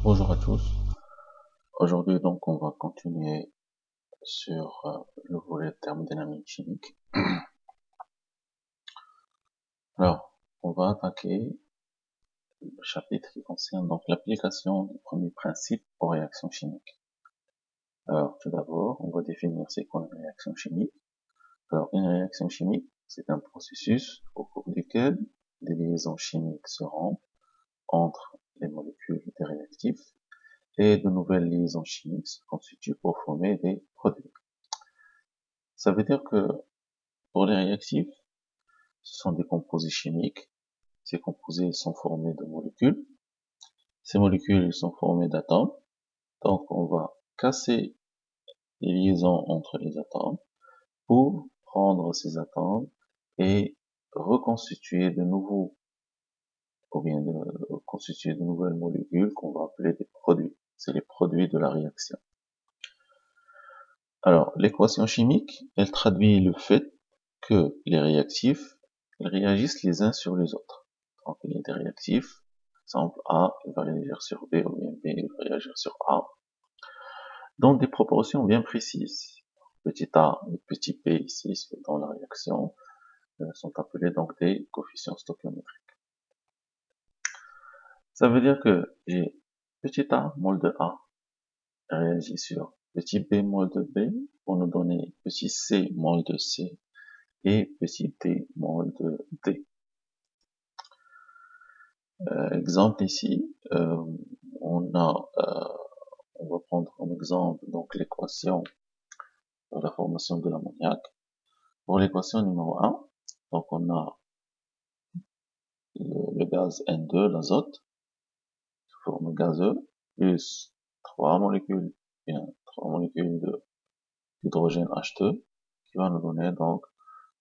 Bonjour à tous. Aujourd'hui, donc, on va continuer sur le volet thermodynamique chimique. Alors, on va attaquer le chapitre qui concerne donc l'application du premier principe aux réactions chimiques. Alors, tout d'abord, on va définir c'est quoi une réaction chimique. Alors, une réaction chimique, c'est un processus au cours duquel des liaisons chimiques se rendent entre les molécules des réactifs et de nouvelles liaisons chimiques se constituent pour former des produits. Ça veut dire que pour les réactifs, ce sont des composés chimiques. Ces composés sont formés de molécules. Ces molécules sont formées d'atomes. Donc on va casser les liaisons entre les atomes pour prendre ces atomes et reconstituer de nouveaux, ou bien constituer de nouvelles molécules qu'on va appeler des produits. C'est les produits de la réaction. Alors, l'équation chimique, elle traduit le fait que les réactifs, ils réagissent les uns sur les autres. Donc, il y a des réactifs, par exemple A, il va réagir sur B, ou bien B, il va réagir sur A, dans des proportions bien précises. Petit a et petit p ici, dans la réaction, sont appelés donc des coefficients stoichiométriques. Ça veut dire que j'ai petit a, mol de A, réagit sur petit b, mol de B, pour nous donner petit c, mol de C, et petit d, mol de D. Exemple ici, on va prendre comme exemple donc l'équation de la formation de l'ammoniac. Pour l'équation numéro 1, donc on a le gaz N2, l'azote, sous forme gazeuse, plus 3 molécules d'hydrogène H2, qui va nous donner donc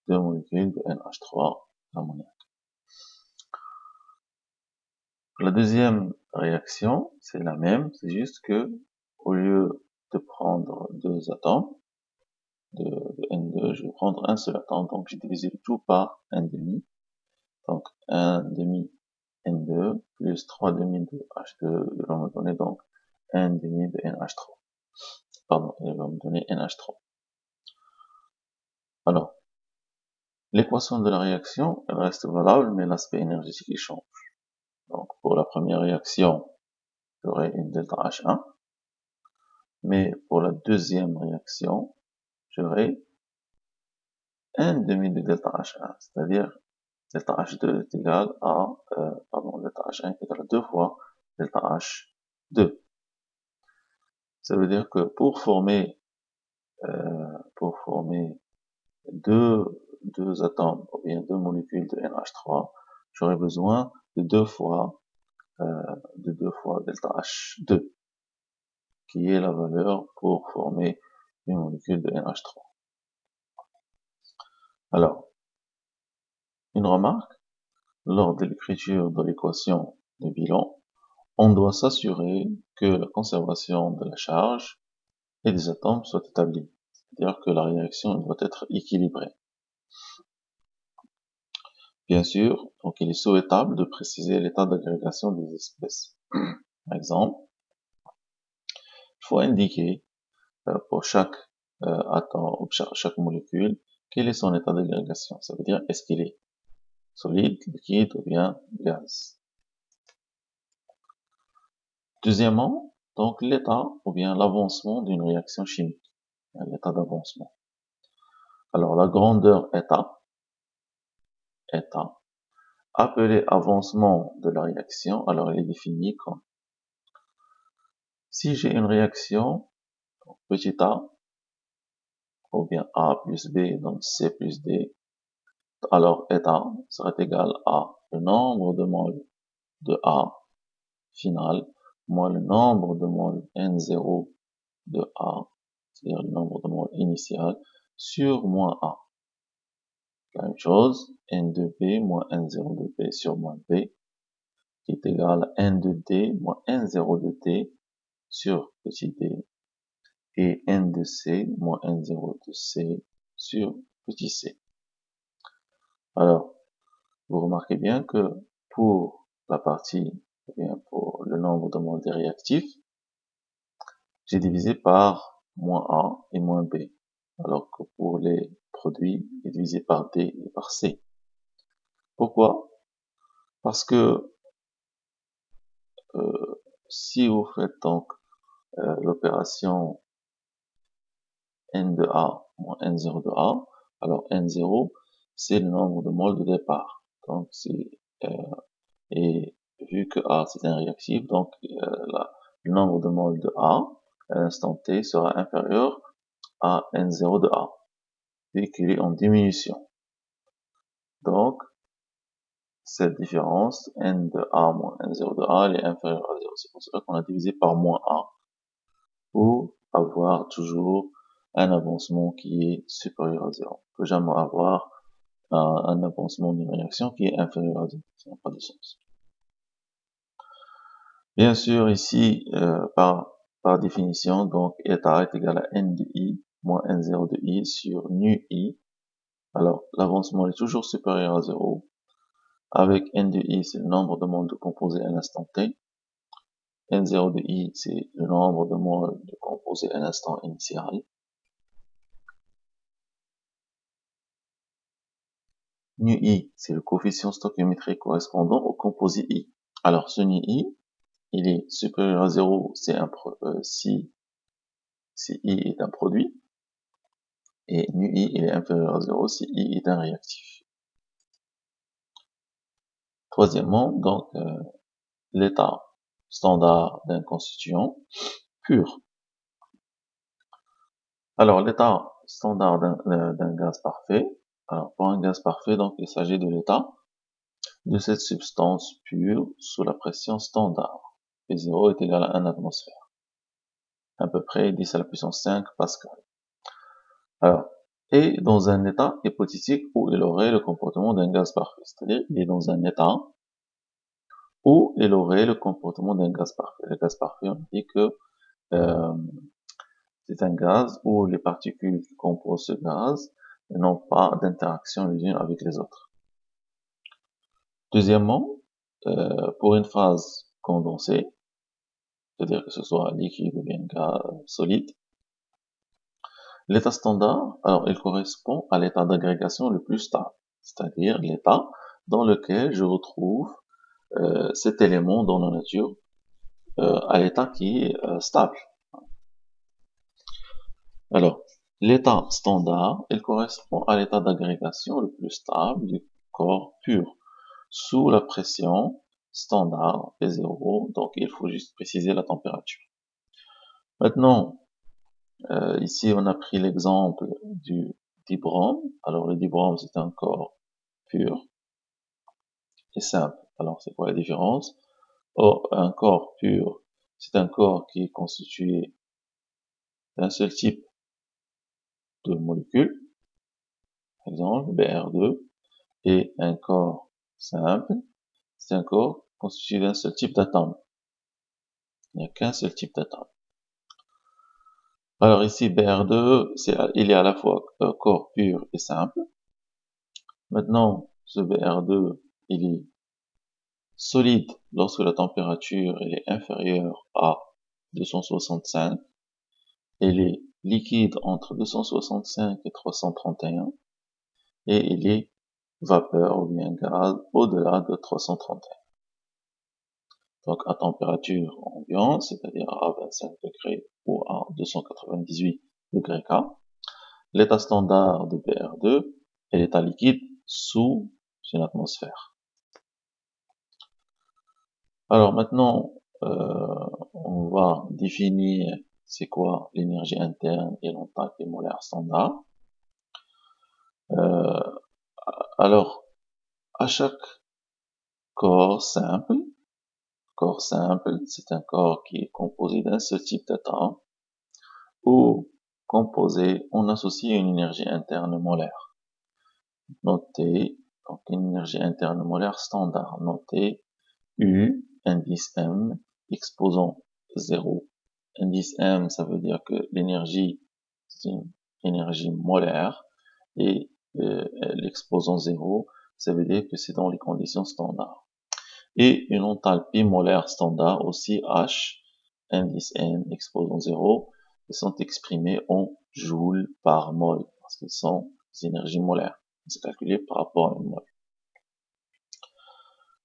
2 molécules de NH3, l'ammoniac. La deuxième réaction, c'est la même, c'est juste que au lieu de prendre deux atomes de N2, je vais prendre un seul atome, donc j'ai divisé le tout par 1,5. Donc 1,5 N2 plus 3 demi de H2, il va me donner donc 1,5 de NH3. Pardon, il va me donner NH3. Alors, l'équation de la réaction, elle reste valable, mais l'aspect énergétique il change. Donc pour la première réaction, j'aurai une delta H1, mais pour la deuxième réaction, j'aurai 1,5 de delta H1, c'est-à-dire delta H2 est égal à, delta H1 est égal à 2 fois delta H2. Ça veut dire que pour former deux atomes, ou bien deux molécules de NH3, j'aurai besoin de deux fois delta H2, qui est la valeur pour former une molécule de NH3. Alors, une remarque, lors de l'écriture de l'équation de bilan, on doit s'assurer que la conservation de la charge et des atomes soit établie. C'est-à-dire que la réaction doit être équilibrée. Bien sûr, donc il est souhaitable de préciser l'état d'agrégation des espèces. Par exemple, il faut indiquer pour chaque atome ou chaque molécule quel est son état d'agrégation. Ça veut dire est-ce qu'il est solide, liquide ou bien gaz. Deuxièmement, donc l'état ou bien l'avancement d'une réaction chimique. L'état d'avancement. Alors la grandeur état, appelé avancement de la réaction, alors elle est définie comme si j'ai une réaction, donc petit a, ou bien A plus B, donc C plus D, alors état sera égal à le nombre de moles de A final, moins le nombre de moles N0 de A, c'est-à-dire le nombre de moles initial, sur moins A. La même chose, N de B moins N0 de B sur moins B, qui est égal à N de D moins N0 de D sur petit d, et N de C moins N0 de C sur petit c. Alors, vous remarquez bien que pour la partie, ou bien pour le nombre de moles des réactifs, j'ai divisé par moins A et moins B. Alors que pour les produits, j'ai divisé par D et par C. Pourquoi? Parce que si vous faites donc l'opération N de A moins N0 de A, alors N0, c'est le nombre de moles de départ. Donc, et vu que A c'est un réactif, donc le nombre de moles de A à l'instant T sera inférieur à N0 de A, vu qu'il est en diminution. Donc, cette différence, N de A moins N0 de A, elle est inférieure à 0. C'est pour cela qu'on a divisé par moins A, pour avoir toujours un avancement qui est supérieur à 0. On ne peut jamais avoir un avancement d'une réaction qui est inférieur à 0. Ça n'a pas de sens. Bien sûr, ici, par définition, donc, eta est égal à n de i moins n0 de i sur nu i. Alors, l'avancement est toujours supérieur à 0. Avec n de i, c'est le nombre de moles de composés à l'instant t. N0 de i, c'est le nombre de moles de composés à l'instant initial. Nu i, c'est le coefficient stoichiométrique correspondant au composé i. Alors, ce nu i, il est supérieur à 0 si i est un produit, et nu i, il est inférieur à 0 si i est un réactif. Troisièmement, donc, l'état standard d'un constituant pur. Alors, l'état standard d'un gaz parfait, alors pour un gaz parfait, donc il s'agit de l'état de cette substance pure sous la pression standard. P0 est égal à 1 atmosphère. À peu près 10 à la puissance 5 pascal. Alors, et dans un état hypothétique où il aurait le comportement d'un gaz parfait. C'est-à-dire, il est dans un état où il aurait le comportement d'un gaz parfait. Le gaz parfait, on dit que c'est un gaz où les particules qui composent ce gaz n'ont pas d'interaction les unes avec les autres. Deuxièmement, pour une phase condensée, c'est-à-dire que ce soit liquide ou bien gaz solide, l'état standard, alors il correspond à l'état d'agrégation le plus stable, c'est-à-dire l'état dans lequel je retrouve cet élément dans la nature à l'état qui est stable. Alors, l'état standard, il correspond à l'état d'agrégation le plus stable du corps pur, sous la pression standard P0, donc il faut juste préciser la température. Maintenant, ici on a pris l'exemple du dibrome. Alors le dibrome c'est un corps pur et simple. Alors c'est quoi la différence? Or, un corps pur, c'est un corps qui est constitué d'un seul type de molécules, par exemple Br2, et un corps simple, c'est un corps constitué d'un seul type d'atome. Il n'y a qu'un seul type d'atome. Alors ici, Br2, il est à la fois corps pur et simple. Maintenant, ce Br2, il est solide lorsque la température est inférieure à 265. Il est liquide entre 265 et 331. Et il est vapeur ou bien gaz au-delà de 331. Donc à température ambiante, c'est-à-dire à 25 degrés ou à 298 degrés K, l'état standard de Br2 est l'état liquide sous une atmosphère. Alors maintenant, on va définir c'est quoi l'énergie interne et l'enthalpie molaire standard. Alors, à chaque corps simple, c'est un corps qui est composé d'un seul type d'atome, ou composé, on associe une énergie interne molaire. Notez, donc une énergie interne molaire standard, notez U, indice M, exposant 0. Indice M, ça veut dire que l'énergie, c'est une énergie molaire, et l'exposant 0, ça veut dire que c'est dans les conditions standards. et une enthalpie molaire standard, aussi H, indice N, exposant 0, ils sont exprimés en joules par mol, parce qu'ils sont des énergies molaires. C'est calculé par rapport à une mol.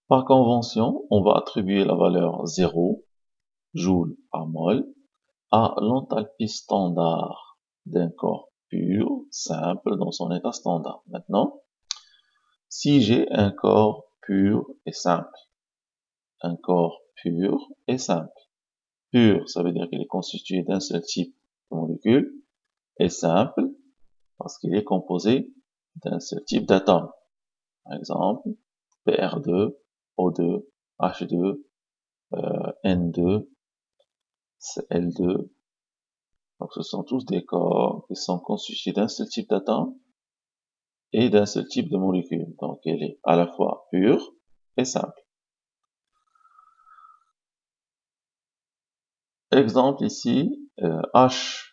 Par convention, on va attribuer la valeur 0, joule par mol, à l'enthalpie standard d'un corps pur, simple, dans son état standard. Maintenant, si j'ai un corps pur et simple, un corps pur et simple, pur, ça veut dire qu'il est constitué d'un seul type de molécule, et simple, parce qu'il est composé d'un seul type d'atome. Par exemple, PR2, O2, H2, N2, L2. Donc ce sont tous des corps qui sont constitués d'un seul type d'atome et d'un seul type de molécule. Donc elle est à la fois pure et simple. Exemple ici, H,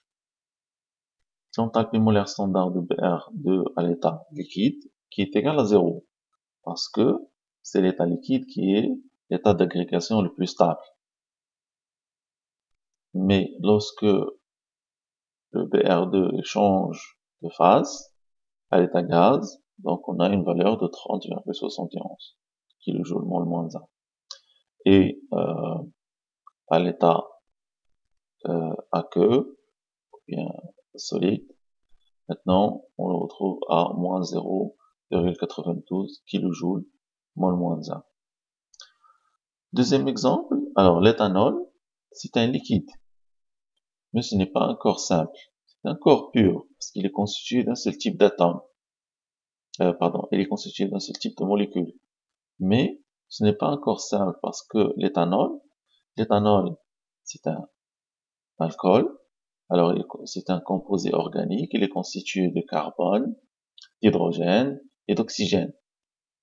l'enthalpie molaire standard de Br2 à l'état liquide, qui est égal à 0, parce que c'est l'état liquide qui est l'état d'agrégation le plus stable. Mais lorsque le Br2 change de phase à l'état gaz, donc on a une valeur de 30,71 kJ mol moins 1. Et à l'état aqueux, ou bien solide, maintenant on le retrouve à moins 0,92 kJ mol moins 1. Deuxième exemple, alors l'éthanol, c'est un liquide, mais ce n'est pas un corps simple, c'est un corps pur, parce qu'il est constitué d'un seul type d'atome. Il est constitué d'un seul type de molécule. Mais ce n'est pas un corps simple, parce que l'éthanol, c'est un alcool, alors c'est un composé organique, il est constitué de carbone, d'hydrogène et d'oxygène.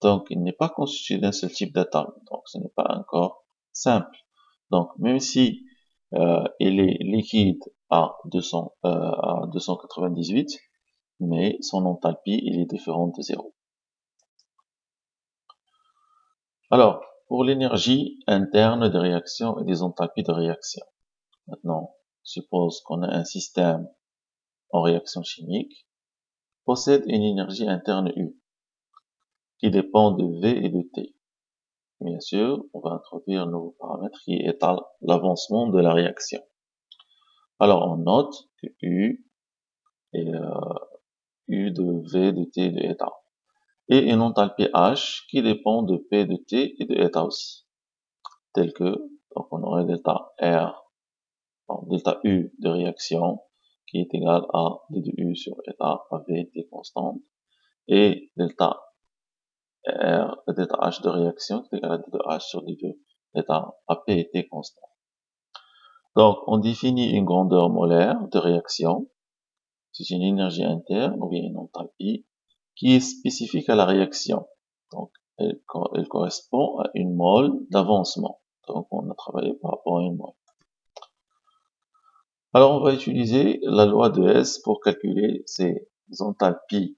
Donc il n'est pas constitué d'un seul type d'atome, donc ce n'est pas un corps simple. Donc même si il est liquide à 298, mais son enthalpie il est différente de 0. Alors, pour l'énergie interne des réactions et des enthalpies de réaction. Maintenant, suppose qu'on a un système en réaction chimique, possède une énergie interne U, qui dépend de V et de T. Bien sûr, on va introduire un nouveau paramètre qui étale l'avancement de la réaction. Alors, on note que U est U de V de T de eta. Et une enthalpie H qui dépend de P de T et de eta aussi. Tel que, donc on aurait delta R, delta U de réaction qui est égal à d de U sur eta à V T constante. Et delta H de réaction qui est égal à d de H sur d de eta à P et T constant. Donc, on définit une grandeur molaire de réaction. C'est une énergie interne ou bien une enthalpie qui est spécifique à la réaction. Donc, elle correspond à une mole d'avancement. Donc, on a travaillé par rapport à une mole. Alors, on va utiliser la loi de Hess pour calculer ces enthalpies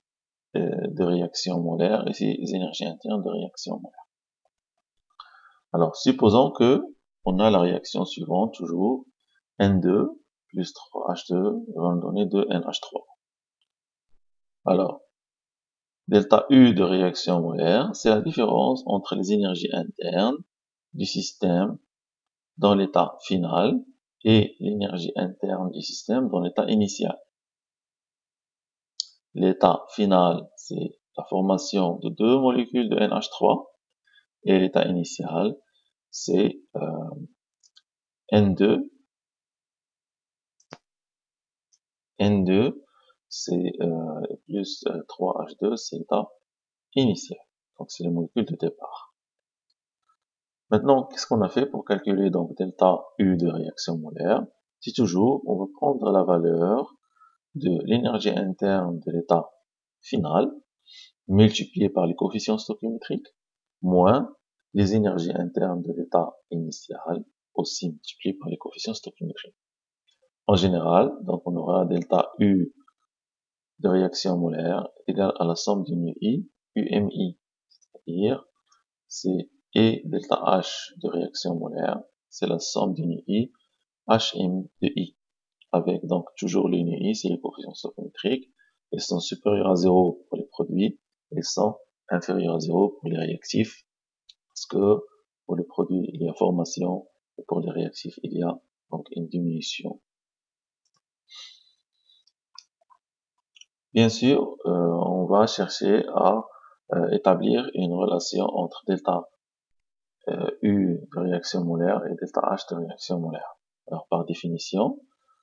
de réaction molaire et ces énergies internes de réaction molaire. Alors, supposons que on a la réaction suivante, toujours N2 plus 3H2 va nous donner 2NH3. Alors, delta U de réaction molaire, c'est la différence entre les énergies internes du système dans l'état final et l'énergie interne du système dans l'état initial. L'état final, c'est la formation de deux molécules de NH3 et l'état initial, c'est N2. N2, c'est plus 3H2, c'est l'état initial. Donc c'est les molécules de départ. Maintenant, qu'est-ce qu'on a fait pour calculer donc delta U de réaction molaire? C'est toujours, on va prendre la valeur de l'énergie interne de l'état final, multipliée par les coefficients stoichiométriques, moins les énergies internes de l'état initial, aussi multipliées par les coefficients stoichiométriques. En général, donc on aura delta U de réaction molaire égale à la somme d'une UI, UMI, c'est-à-dire c'est et delta H de réaction molaire, c'est la somme du nu I, HM de I, avec donc toujours le nu I, c'est les coefficients stoichiométriques, ils sont supérieurs à 0 pour les produits, et sont inférieurs à 0 pour les réactifs, parce que pour les produits, il y a formation, et pour les réactifs, il y a donc une diminution. Bien sûr, on va chercher à établir une relation entre delta U de réaction molaire et delta H de réaction molaire. Alors, par définition,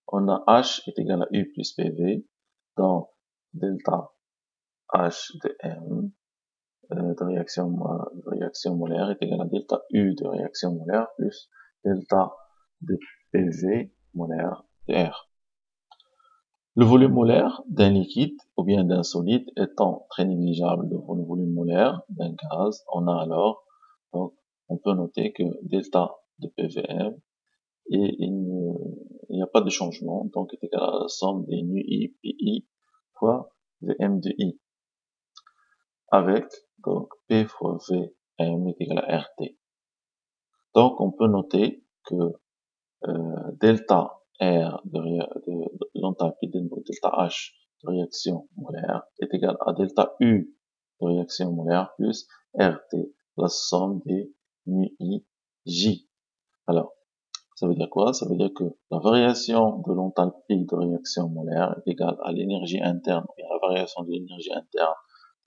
on a H est égal à U plus PV, donc delta H de M de réaction molaire est égal à delta U de réaction molaire plus delta de PV molaire de R. Le volume molaire d'un liquide ou bien d'un solide étant très négligeable devant le volume molaire d'un gaz, on a alors, donc, on peut noter que delta de PVM et il n'y a pas de changement, donc est égal à la somme des nu I PI fois VM de I, avec donc P fois VM est égal à RT. Donc on peut noter que delta R de l'enthalpie de delta H de réaction molaire est égal à delta U de réaction molaire plus RT, la somme des nu I J. Alors, ça veut dire quoi? Ça veut dire que la variation de l'enthalpie de réaction molaire est égale à l'énergie interne, et à la variation de l'énergie interne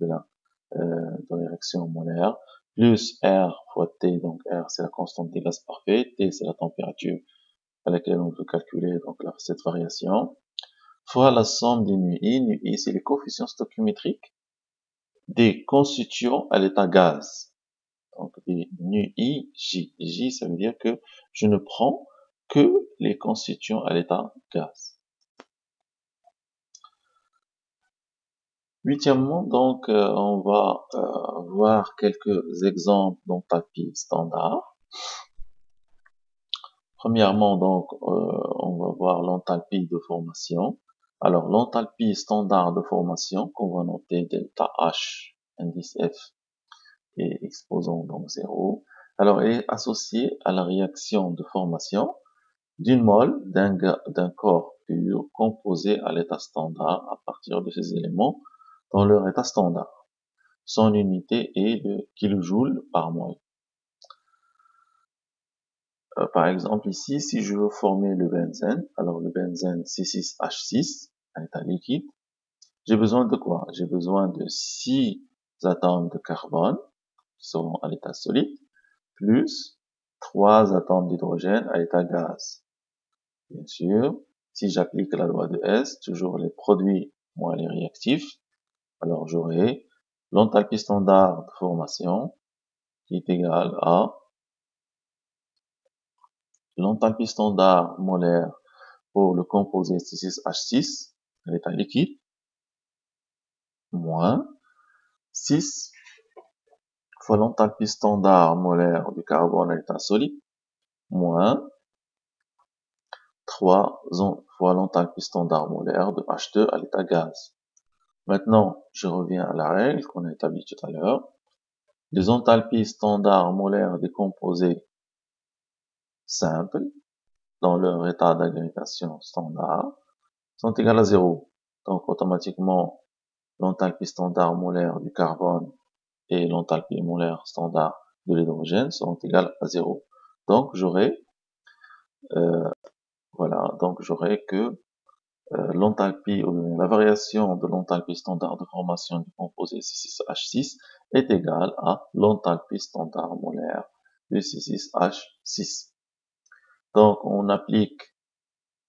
de la de réaction molaire, plus R fois T, donc R c'est la constante des gaz parfaits, T c'est la température à laquelle on peut calculer donc cette variation, fois la somme des nu I c'est les coefficients stoichiométriques des constituants à l'état gaz. Donc des nu I, J ça veut dire que je ne prends que les constituants à l'état gaz. Huitièmement, donc on va voir quelques exemples d'enthalpie standard. Premièrement, donc, on va voir l'enthalpie de formation. Alors, l'enthalpie standard de formation, qu'on va noter delta H, indice F, et exposant donc 0. Alors, elle est associée à la réaction de formation d'une mole d'un corps pur composé à l'état standard à partir de ces éléments dans leur état standard. Son unité est le kilojoule par mole. Par exemple, ici, si je veux former le benzène, alors le benzène C6H6, à l'état liquide, j'ai besoin de quoi? J'ai besoin de 6 atomes de carbone, qui seront à l'état solide, plus 3 atomes d'hydrogène à l'état gaz. Bien sûr, si j'applique la loi de Hess, toujours les produits moins les réactifs, alors j'aurai l'enthalpie standard de formation qui est égale à l'enthalpie standard molaire pour le composé C6H6 à l'état liquide, moins 6 fois l'enthalpie standard molaire du carbone à l'état solide, moins 3 fois l'enthalpie standard molaire de H2 à l'état gaz. Maintenant, je reviens à la règle qu'on a établie tout à l'heure. Les enthalpies standards molaires des composés simples dans leur état d'agrégation standard sont égales à 0. Donc, automatiquement, l'enthalpie standard molaire du carbone et l'enthalpie molaire standard de l'hydrogène sont égales à 0. Donc, j'aurai que l'enthalpie ou la variation de l'enthalpie standard de formation du composé C6H6 est égale à l'enthalpie standard molaire du C6H6. Donc, on applique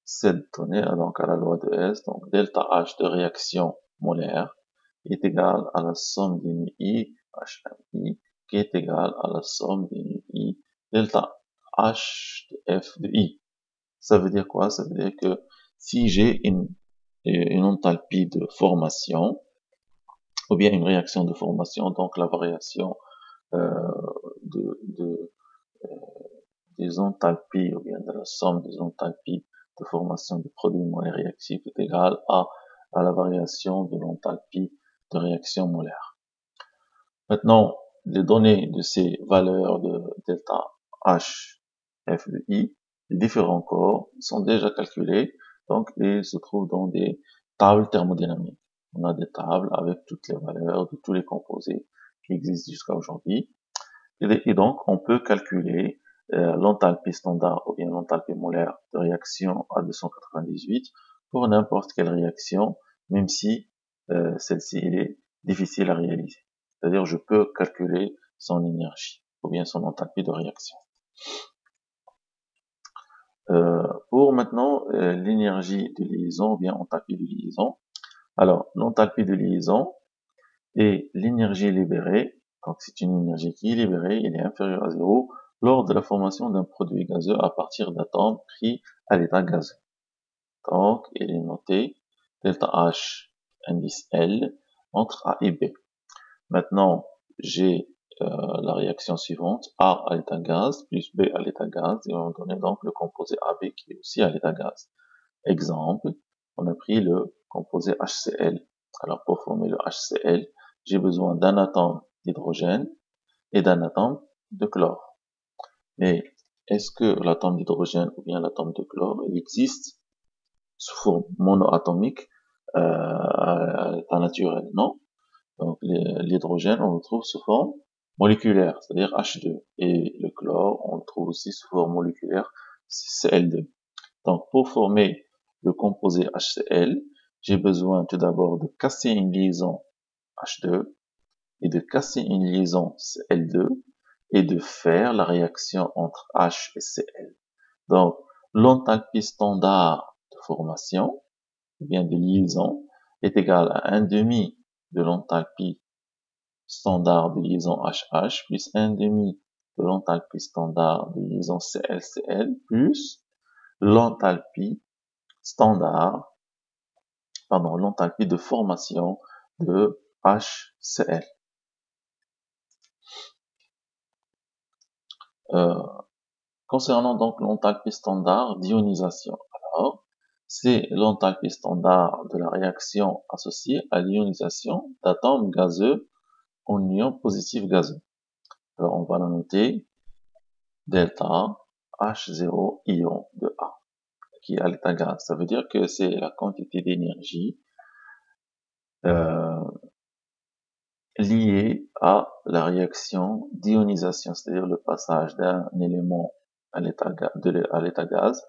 cette donnée donc à la loi de Hess, donc delta H de réaction molaire est égal à la somme des nu I, HMI, qui est égal à la somme des nu I, delta H de F de I. Ça veut dire quoi? Ça veut dire que si j'ai une enthalpie de formation, ou bien une réaction de formation, donc la variation des enthalpies, ou bien de la somme des enthalpies de formation du produit molaire réactif est égale à la variation de l'enthalpie de réaction molaire. Maintenant, les données de ces valeurs de delta H, F de I, les différents corps sont déjà calculés, donc ils se trouvent dans des tables thermodynamiques. On a des tables avec toutes les valeurs de tous les composés qui existent jusqu'à aujourd'hui. Et donc, on peut calculer l'enthalpie standard ou bien l'enthalpie molaire de réaction à 298 pour n'importe quelle réaction, même si celle-ci est difficile à réaliser. C'est-à-dire, je peux calculer son énergie ou bien son enthalpie de réaction. Pour maintenant l'énergie de liaison ou bien enthalpie de liaison. Alors, l'enthalpie de liaison et l'énergie libérée, donc c'est une énergie qui est libérée, elle est inférieure à 0 lors de la formation d'un produit gazeux à partir d'atomes pris à l'état gazeux. Donc, il est noté delta H indice L entre A et B. Maintenant, j'ai la réaction suivante, A à l'état gaz plus B à l'état gaz, et on va donner donc le composé AB qui est aussi à l'état gaz. Exemple, on a pris le composé HCl. Alors, pour former le HCl, j'ai besoin d'un atome d'hydrogène et d'un atome de chlore. Mais est-ce que l'atome d'hydrogène ou bien l'atome de chlore, il existe sous forme monoatomique à l'état naturel? Non. Donc l'hydrogène, on le trouve sous forme moléculaire, c'est-à-dire H2. Et le chlore, on le trouve aussi sous forme moléculaire, Cl2. Donc pour former le composé HCl, j'ai besoin tout d'abord de casser une liaison H2 et de casser une liaison Cl2 et de faire la réaction entre H et Cl. Donc l'enthalpie standard de formation, ou bien de liaison, est égale à 1 demi de l'enthalpie standard de liaison HH plus 1 demi de l'enthalpie standard de liaison ClCl plus l'enthalpie standard, l'enthalpie de formation de HCl. Concernant donc l'enthalpie standard d'ionisation, alors c'est l'enthalpie standard de la réaction associée à l'ionisation d'atomes gazeux en ion positif gazeux. Alors on va la noter delta H0 ion de A qui est à l'état gaz. Ça veut dire que c'est la quantité d'énergie liée à la réaction d'ionisation, c'est-à-dire le passage d'un élément à l'état gaz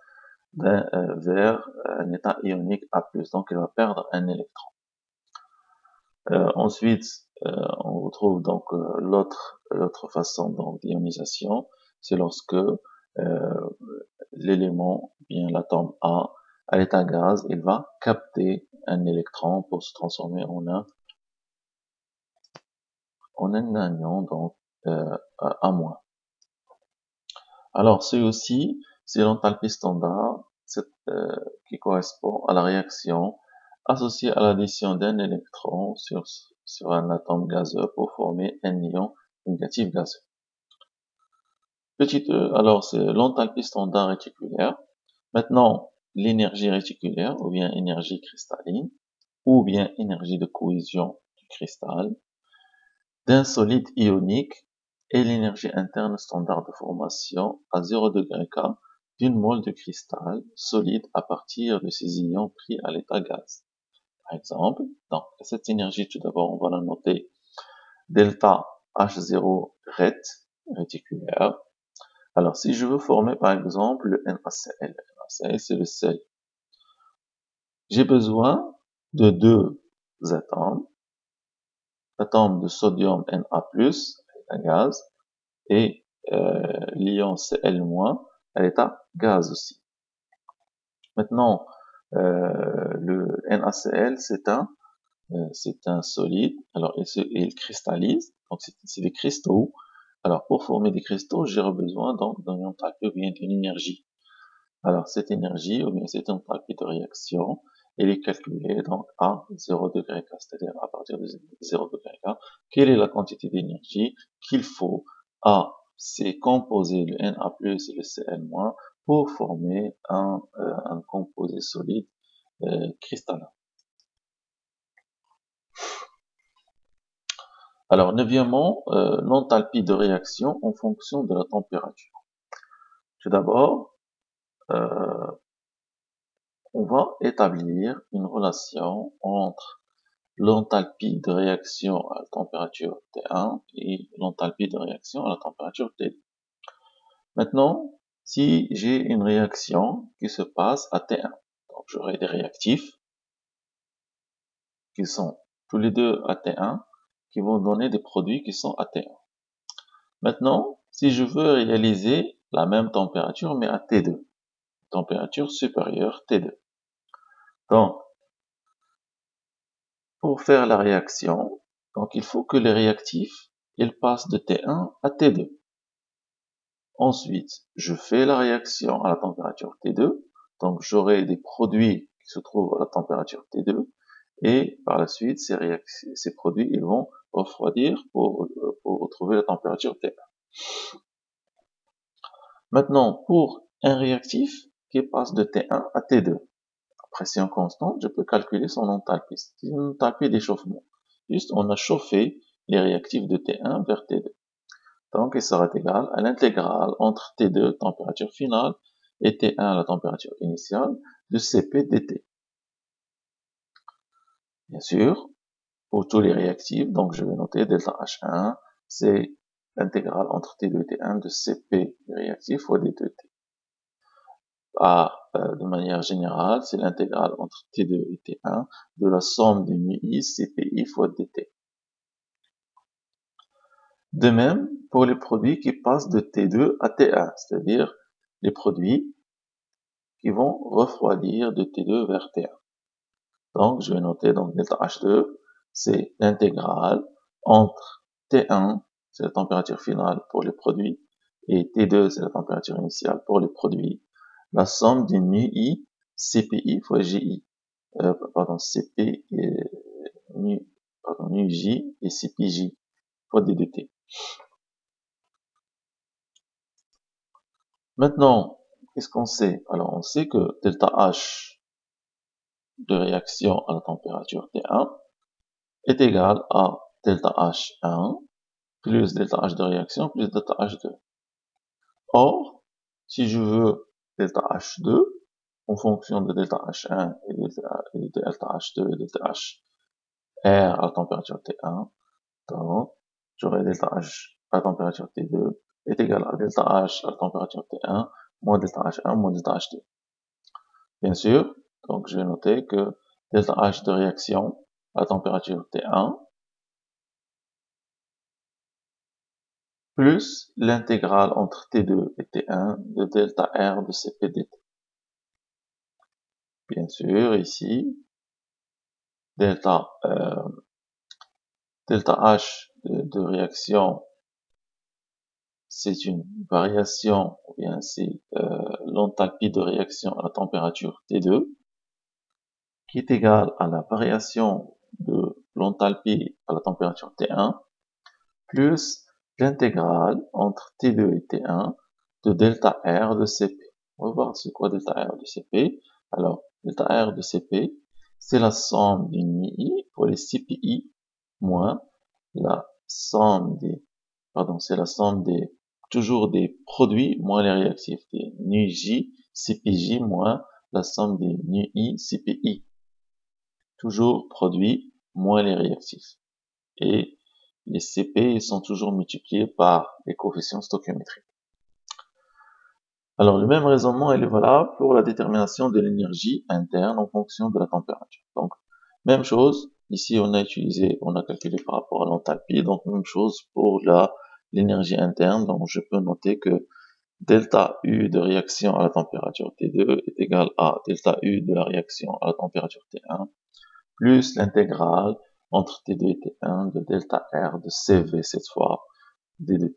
vers un état ionique A+. Donc il va perdre un électron. Ensuite, on retrouve donc l'autre façon donc d'ionisation, c'est lorsque l'élément, bien l'atome A, à l'état gaz, il va capter un électron pour se transformer en un anion, donc A-. Alors, c'est l'enthalpie standard qui correspond à la réaction associée à l'addition d'un électron sur un atome gazeux pour former un ion négatif gazeux. Petit e, alors c'est l'enthalpie standard réticulaire. Maintenant, l'énergie réticulaire, ou bien énergie cristalline, ou bien énergie de cohésion du cristal, d'un solide ionique, et l'énergie interne standard de formation à 0 degré K d'une mole de cristal solide à partir de ces ions pris à l'état gaz. Par exemple, donc cette énergie, tout d'abord, on va la noter delta H0 réticulaire. Alors, si je veux former, par exemple, le NaCl, c'est le sel. J'ai besoin de deux atomes, l'atome de sodium Na+, à gaz, et l'ion Cl- à l'état gaz aussi. Maintenant, le NaCl, c'est un solide, alors il cristallise, donc c'est des cristaux. Alors pour former des cristaux, j'ai besoin donc d'un enthalpie ou bien d'une énergie. Alors cette énergie ou bien cette enthalpie de réaction, elle est calculée donc à 0 degré K, c'est-à-dire à partir de 0 degré K, quelle est la quantité d'énergie qu'il faut à ces composés, le Na+, et le Cl-, pour former un composé solide cristallin. Alors, neuvièmement, l'enthalpie de réaction en fonction de la température. Tout d'abord, on va établir une relation entre l'enthalpie de réaction à la température T1 et l'enthalpie de réaction à la température T2. Maintenant, si j'ai une réaction qui se passe à T1, donc j'aurai des réactifs qui sont tous les deux à T1, qui vont donner des produits qui sont à T1. Maintenant, si je veux réaliser la même température, mais à T2, température supérieure T2. Donc, pour faire la réaction, donc il faut que les réactifs, ils passent de T1 à T2. Ensuite, je fais la réaction à la température T2, donc j'aurai des produits qui se trouvent à la température T2, et par la suite, ces produits, ils vont refroidir pour retrouver la température T1. Maintenant, pour un réactif qui passe de T1 à T2, à pression constante, je peux calculer son enthalpie. C'est une enthalpie d'échauffement. Juste, on a chauffé les réactifs de T1 vers T2. Donc, il sera égal à l'intégrale entre T2, température finale, et T1, la température initiale, de Cp dt. Bien sûr, pour tous les réactifs, donc je vais noter delta H1, c'est l'intégrale entre T2 et T1 de Cp réactif fois dt. De manière générale, c'est l'intégrale entre T2 et T1 de la somme de nu i Cpi fois dt. De même, pour les produits qui passent de T2 à T1, c'est-à-dire les produits qui vont refroidir de T2 vers T1. Donc, je vais noter donc delta H2, c'est l'intégrale entre T1, c'est la température finale pour les produits, et T2, c'est la température initiale pour les produits, la somme du nu i Cpi fois Gi, Cp et nu J et Cpj fois ddt. Maintenant, qu'est-ce qu'on sait? Alors, on sait que delta H de réaction à la température T1 est égal à delta H1 plus delta H de réaction plus delta H2. Or, si je veux delta H2, en fonction de delta H1 et de delta H2 et delta H R à la température T1, donc j'aurai delta H à la température T2 est égal à delta H à la température T1 moins delta H1 moins delta H2. Bien sûr, donc je vais noter que delta H de réaction à la température T1 plus l'intégrale entre T2 et T1 de delta R de Cp dt. Bien sûr, ici, delta H de réaction, c'est une variation, ou bien c'est l'enthalpie de réaction à la température T2, qui est égale à la variation de l'enthalpie à la température T1, plus l'intégrale entre T2 et T1 de delta R de Cp. On va voir c'est quoi delta R de Cp. Alors, delta R de Cp, c'est la somme du NI pour les CPI moins la somme des, c'est la somme des, toujours des produits moins les réactifs, des NuJ, CPJ moins la somme des NuI, CPI. Toujours produits moins les réactifs. Et les Cp sont toujours multipliés par les coefficients stoichiométriques. Alors, le même raisonnement est valable pour la détermination de l'énergie interne en fonction de la température. Donc, même chose, ici on a calculé par rapport à l'enthalpie, donc même chose pour l'énergie interne, donc je peux noter que delta U de réaction à la température T2 est égal à delta U de la réaction à la température T1, plus l'intégrale entre T2 et T1 de delta R de CV cette fois, ddt.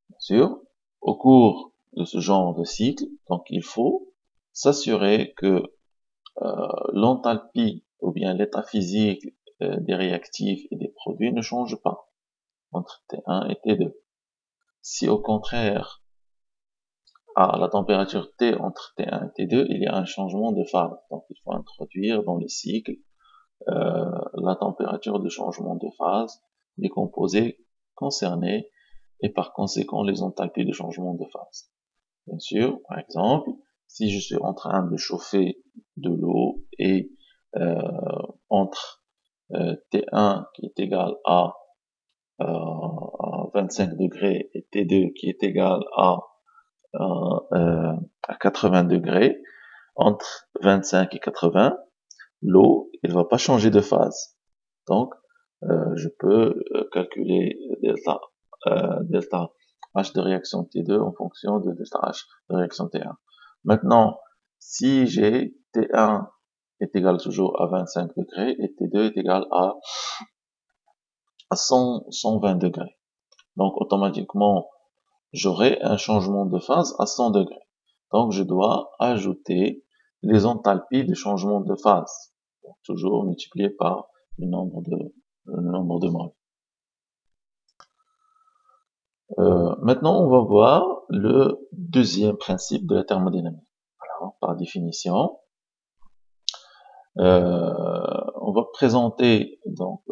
Bien sûr, au cours de ce genre de cycle, donc il faut s'assurer que l'enthalpie ou bien l'état physique des réactifs et des produits ne change pas entre T1 et T2. Si au contraire, à la température T entre T1 et T2, il y a un changement de phase, donc il faut introduire dans le cycle la température de changement de phase des composés concernés et par conséquent les enthalpies de changement de phase. Bien sûr, par exemple, si je suis en train de chauffer de l'eau et entre T1 qui est égal à 25 degrés et T2 qui est égal à 80 degrés, entre 25 et 80, l'eau, elle va pas changer de phase. Donc, je peux calculer delta H de réaction T2 en fonction de delta H de réaction T1. Maintenant, si j'ai T1 est égal toujours à 25 degrés et T2 est égal à 120 degrés. Donc, automatiquement, j'aurai un changement de phase à 100 degrés. Donc, je dois ajouter les enthalpies de changement de phase. Donc, toujours multiplié par le nombre de moles. Maintenant, on va voir le deuxième principe de la thermodynamique. Alors, par définition, on va présenter donc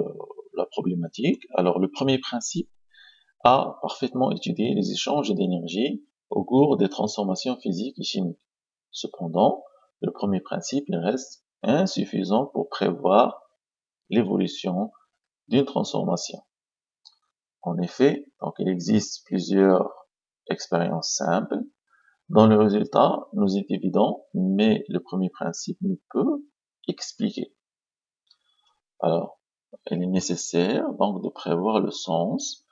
la problématique. Alors, le premier principe a parfaitement étudié les échanges d'énergie au cours des transformations physiques et chimiques. Cependant, le premier principe il reste insuffisant pour prévoir l'évolution d'une transformation. En effet, donc il existe plusieurs expériences simples dont le résultat nous est évident, mais le premier principe ne peut expliquer. Alors, il est nécessaire donc de prévoir le sens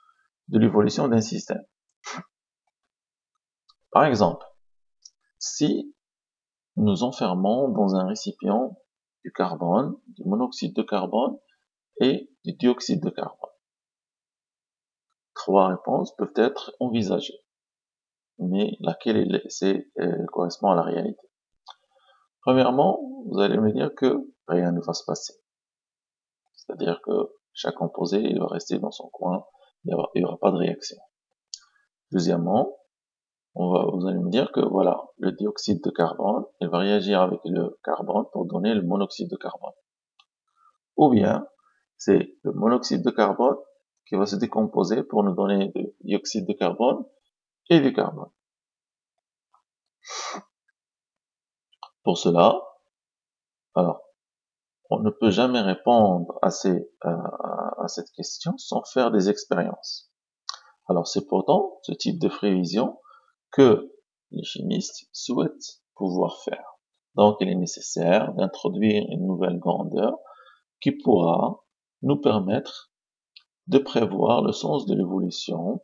de l'évolution d'un système. Par exemple, si nous enfermons dans un récipient du carbone, du monoxyde de carbone et du dioxyde de carbone. Trois réponses peuvent être envisagées, mais laquelle correspond à la réalité. Premièrement, vous allez me dire que rien ne va se passer. C'est-à-dire que chaque composé il va rester dans son coin, il n'y aura pas de réaction. Deuxièmement, vous allez me dire que voilà, le dioxyde de carbone, il va réagir avec le carbone pour donner le monoxyde de carbone. Ou bien, c'est le monoxyde de carbone qui va se décomposer pour nous donner du dioxyde de carbone et du carbone. Pour cela, alors, on ne peut jamais répondre à cette question sans faire des expériences. Alors, c'est pourtant ce type de prévision que les chimistes souhaitent pouvoir faire. Donc, il est nécessaire d'introduire une nouvelle grandeur qui pourra nous permettre de prévoir le sens de l'évolution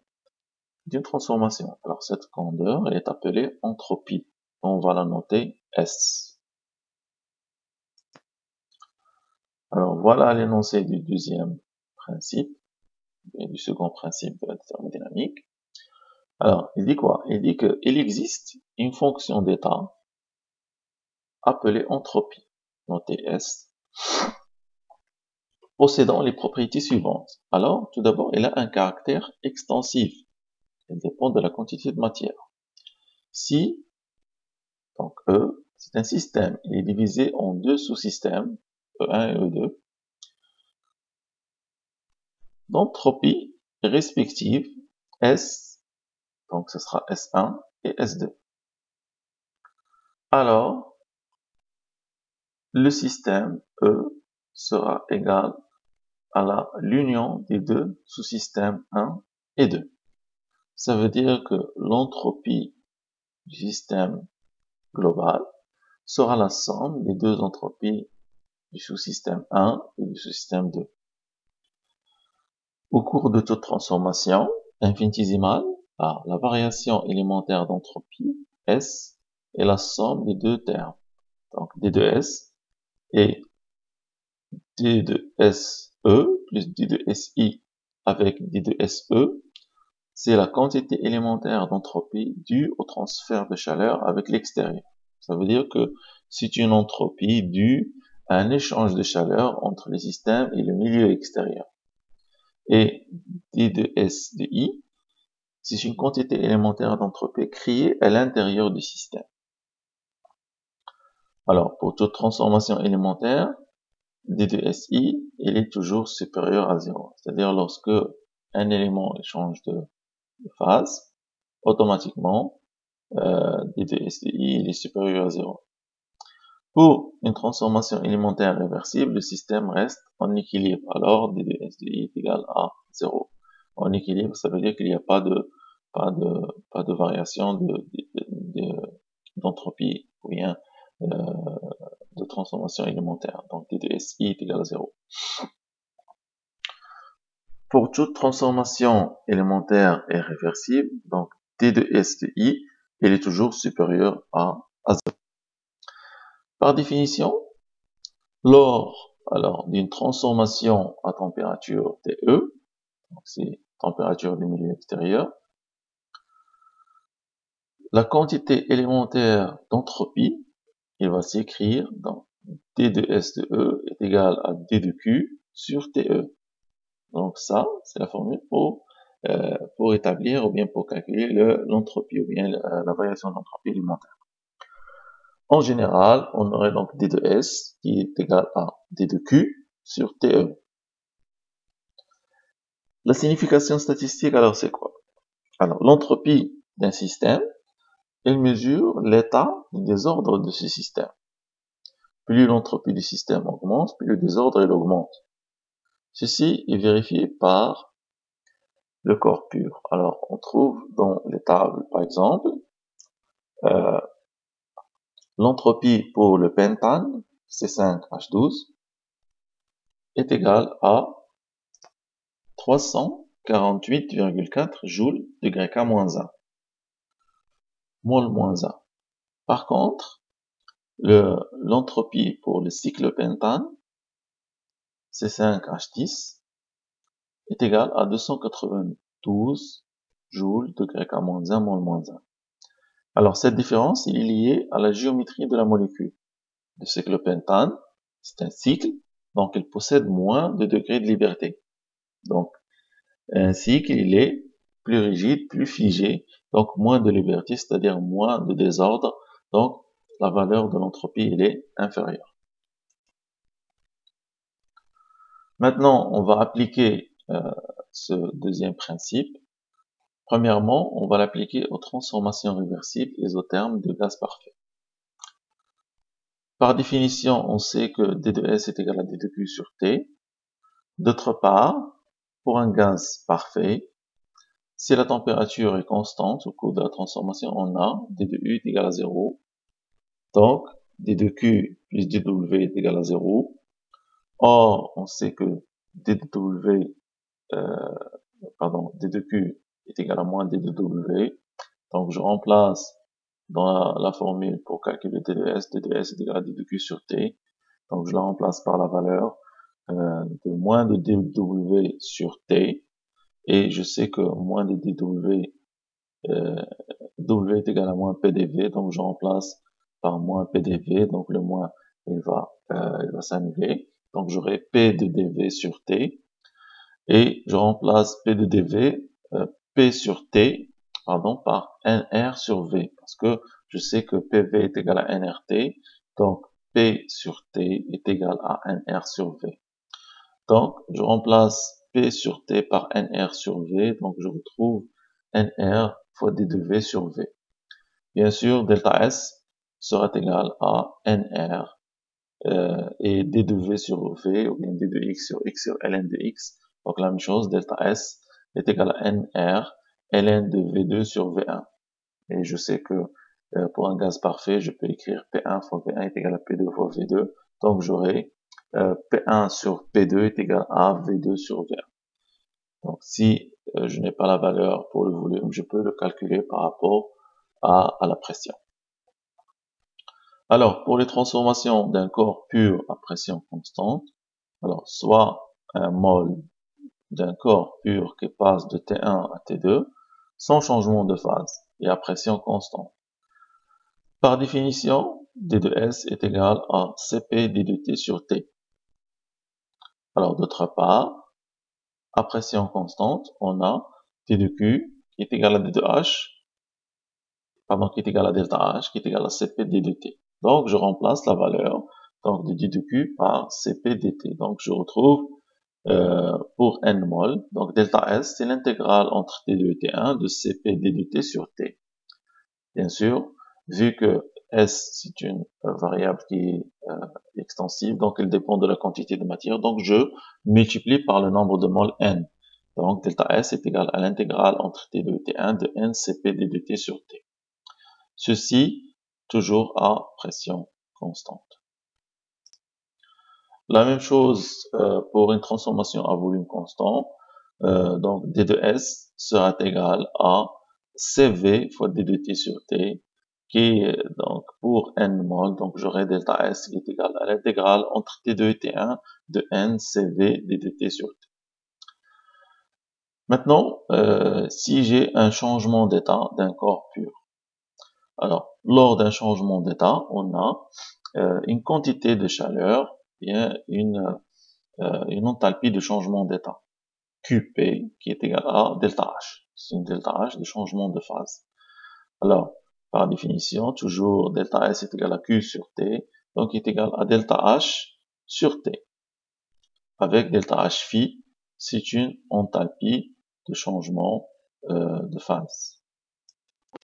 d'une transformation. Alors, cette grandeur, elle est appelée entropie. On va la noter S. Alors, voilà l'énoncé du deuxième principe et du second principe de la thermodynamique. Alors, il dit quoi? Il dit qu'il existe une fonction d'état appelée entropie, notée S, possédant les propriétés suivantes. Alors, tout d'abord, elle a un caractère extensif. Elle dépend de la quantité de matière. Si, donc E, c'est un système, il est divisé en deux sous-systèmes, E1 et E2, d'entropie respective S, donc ce sera S1 et S2. Alors, le système E sera égal à l'union des deux sous-systèmes 1 et 2. Ça veut dire que l'entropie du système global sera la somme des deux entropies du sous-système 1 et du sous-système 2. Au cours de toute transformation infinitésimale, la variation élémentaire d'entropie, S, est la somme des deux termes, donc D2S et D2SE plus D2SI avec D2SE, c'est la quantité élémentaire d'entropie due au transfert de chaleur avec l'extérieur. Ça veut dire que c'est une entropie due à un échange de chaleur entre le système et le milieu extérieur. Et D2S de I, c'est une quantité élémentaire d'entropie créée à l'intérieur du système. Alors, pour toute transformation élémentaire, D de SI, il est toujours supérieur à 0. C'est-à-dire lorsque un élément change de phase, automatiquement, D de SI, il est supérieur à 0. Pour une transformation élémentaire réversible, le système reste en équilibre. Alors, D de SI est égal à 0. En équilibre, ça veut dire qu'il n'y a pas de variation d'entropie ou bien de transformation élémentaire. Donc, D de SI est égal à 0. Pour toute transformation élémentaire et réversible, donc D de S de I, il est toujours supérieur à 0. Par définition, lors d'une transformation à température TE, donc c'est température du milieu extérieur, la quantité élémentaire d'entropie, il va s'écrire dans D de S de E est égal à D de Q sur TE. Donc ça, c'est la formule pour établir ou bien pour calculer l'entropie ou bien la variation d'entropie élémentaire. En général, on aurait donc D de S qui est égal à D de Q sur TE. La signification statistique, alors c'est quoi? Alors, l'entropie d'un système, elle mesure l'état du désordre de ce système. Plus l'entropie du système augmente, plus le désordre il augmente. Ceci est vérifié par le corps pur. Alors, on trouve dans les tables, par exemple, l'entropie pour le pentane, C5H12, est égale à 348,4 joules degré K-1, mol-1. Par contre, l'entropie pour le cyclopentane, C5H10, est égale à 292 joules degré K-1, mol-1. Alors, cette différence est liée à la géométrie de la molécule. Le cyclopentane, c'est un cycle, donc il possède moins de degrés de liberté. Donc, un cycle, il est plus rigide, plus figé, donc moins de liberté, c'est-à-dire moins de désordre, donc la valeur de l'entropie, elle est inférieure. Maintenant, on va appliquer ce deuxième principe. Premièrement, on va l'appliquer aux transformations réversibles isothermes de gaz parfait. Par définition, on sait que D de S est égal à D de Q sur T. D'autre part, pour un gaz parfait, si la température est constante au cours de la transformation, on a D de U est égal à 0. Donc, D de Q plus D de W est égal à 0. Or, on sait que D de W, D de Q est égal à moins D de W. Donc, je remplace dans la formule pour calculer D de S est égal à D de Q sur T. Donc, je la remplace par la valeur de moins de dW sur T, et je sais que moins de dW, W est égal à moins PdV, donc je remplace par moins PdV, donc le moins il va s'annuler, donc j'aurai P de dV sur T, et je remplace P de dV, P sur T, par NR sur V, parce que je sais que PV est égal à NRT, donc P sur T est égal à NR sur V. Donc, je remplace P sur T par NR sur V, donc je retrouve NR fois D de V sur V. Bien sûr, delta S sera égal à NR et D de V sur V, ou bien D de X sur ln de X. Donc la même chose, delta S est égal à NR ln de V2 sur V1. Et je sais que pour un gaz parfait, je peux écrire P1 fois V1 est égal à P2 fois V2. Donc j'aurai P1 sur P2 est égal à V2 sur V1. Donc si je n'ai pas la valeur pour le volume, je peux le calculer par rapport à la pression. Alors, pour les transformations d'un corps pur à pression constante, alors soit un mol d'un corps pur qui passe de T1 à T2 sans changement de phase et à pression constante. Par définition, D de S est égal à Cp D de T sur T. Alors, d'autre part, à pression constante, on a T de Q qui est égal à D de H, qui est égal à delta H, qui est égal à Cp D de T. Donc, je remplace la valeur donc de d de q par Cp dt. Donc je retrouve pour n mol, donc delta S, c'est l'intégrale entre T2 et T1 de Cp d de T sur T. Bien sûr, vu que S, c'est une variable qui est extensive, donc elle dépend de la quantité de matière, donc je multiplie par le nombre de moles n. Donc delta S est égal à l'intégrale entre T2 et T1 de n Cp d de T sur T. Ceci toujours à pression constante. La même chose pour une transformation à volume constant. Donc d de S sera égal à Cv fois d de T sur T, qui est donc pour n mol, donc j'aurai delta S qui est égal à l'intégrale entre T2 et T1 de n Cv d de T sur T. Maintenant, si j'ai un changement d'état d'un corps pur. Alors, lors d'un changement d'état, on a une quantité de chaleur, bien une enthalpie de changement d'état, Qp, qui est égale à delta H. C'est une delta H de changement de phase. Alors, par définition, toujours delta S est égal à Q sur T, donc il est égal à delta H sur T. Avec delta H phi, c'est une enthalpie de changement de phase.